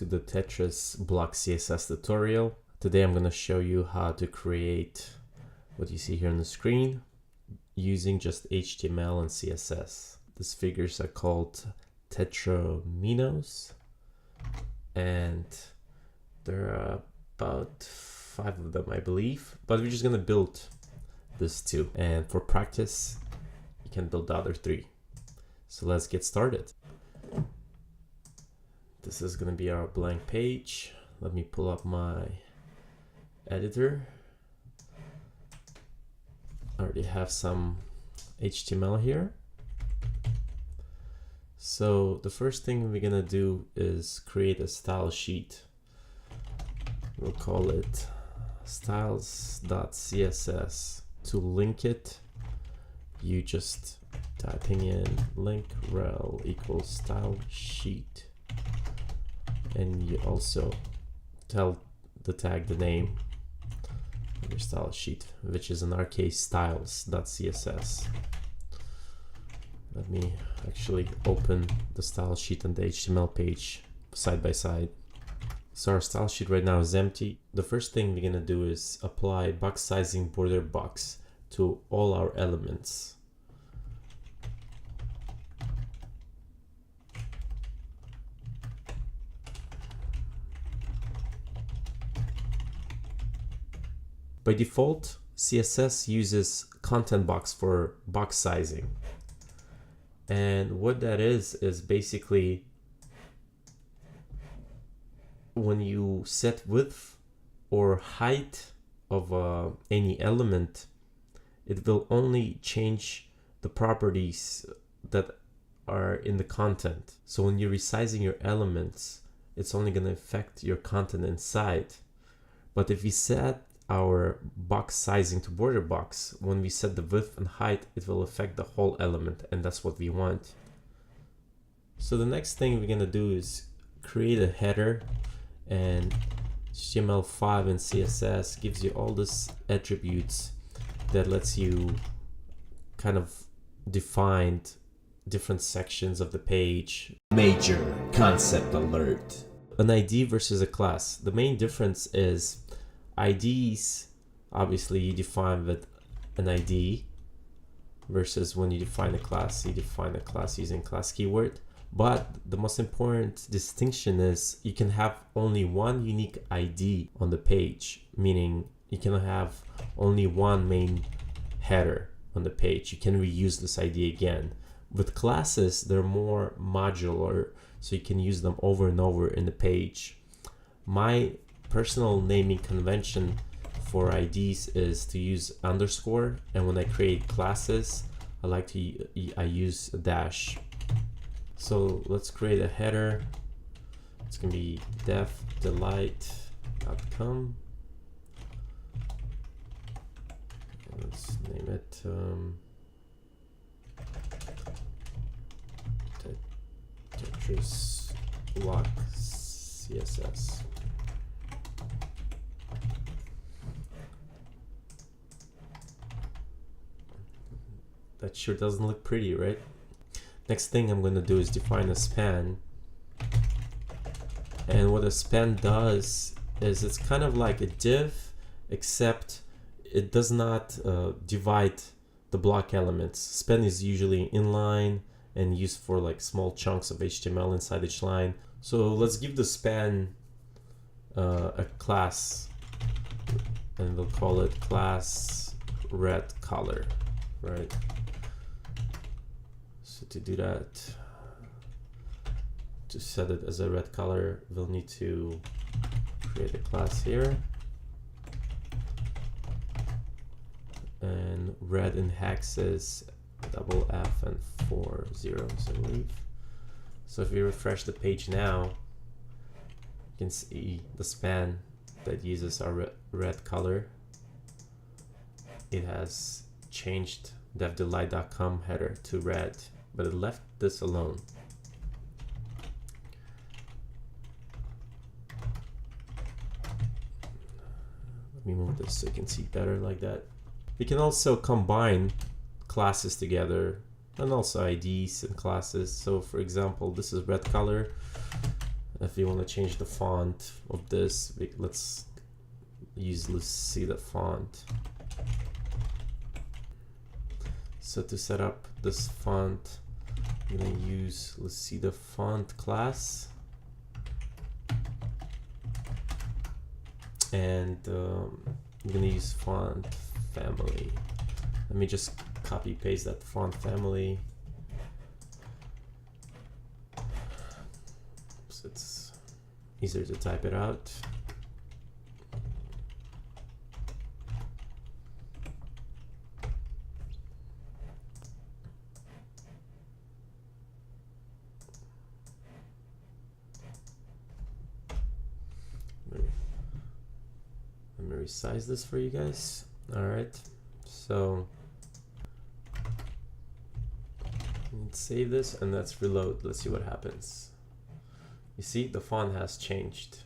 to the Tetris Blocks CSS tutorial. Today I'm going to show you how to create what you see here on the screen using just HTML and CSS. These figures are called Tetrominoes, and there are about 5 of them, I believe, but we're just going to build this 2, and for practice you can build the other 3. So let's get started. This is going to be our blank page. Let me pull up my editor. I already have some HTML here. So the first thing we're going to do is create a style sheet. We'll call it styles.css. To link it, you just typing in link rel equals style sheet, and you also tell the tag the name of your style sheet, which is in our case styles.css. Let me actually open the style sheet and the HTML page side by side. So our style sheet right now is empty. The first thing we're gonna do is apply box sizing border box to all our elements. By default, CSS uses content box for box sizing. And what that is basically when you set width or height of any element, it will only change the properties that are in the content. So when you're resizing your elements, it's only going to affect your content inside. But if we set our box sizing to border box, when we set the width and height, it will affect the whole element, and that's what we want. So the next thing we're going to do is create a header, and HTML5 and CSS gives you all these attributes that lets you kind of define different sections of the page. Major concept alert. An ID versus a class. The main difference is IDs, obviously you define with an ID, versus when you define a class, you define a class using class keyword. But the most important distinction is you can have only one unique ID on the page, meaning you can have only one main header on the page. You can reuse this ID again. With classes, they're more modular, so you can use them over and over in the page. My personal naming convention for IDs is to use underscore, and when I create classes, I use a dash. So let's create a header. It's gonna be devdelight.com. Let's name it Tetris Blocks CSS. That sure doesn't look pretty, right? Next thing I'm going to do is define a span. And what a span does is it's kind of like a div, except it does not divide the block elements. Span is usually inline and used for like small chunks of HTML inside each line. So let's give the span a class, and we'll call it class red color, right? So to do that, to set it as a red color, we'll need to create a class here. And red in hex is double F and 4 zeros, I believe. So if we refresh the page now, you can see the span that uses our red color. It has changed devdelight.com header to red, but it left this alone. Let me move this so you can see better like that. We can also combine classes together and also IDs and classes. So for example, this is red color. if you want to change the font of this, let's see the font. So to set up this font, I'm gonna use let's see the font class, and I'm gonna use font family. Let me just copy paste that font family. So it's easier to type it out. Let me resize this for you guys. All right, so let's save this and let's reload. Let's see what happens. You see the font has changed.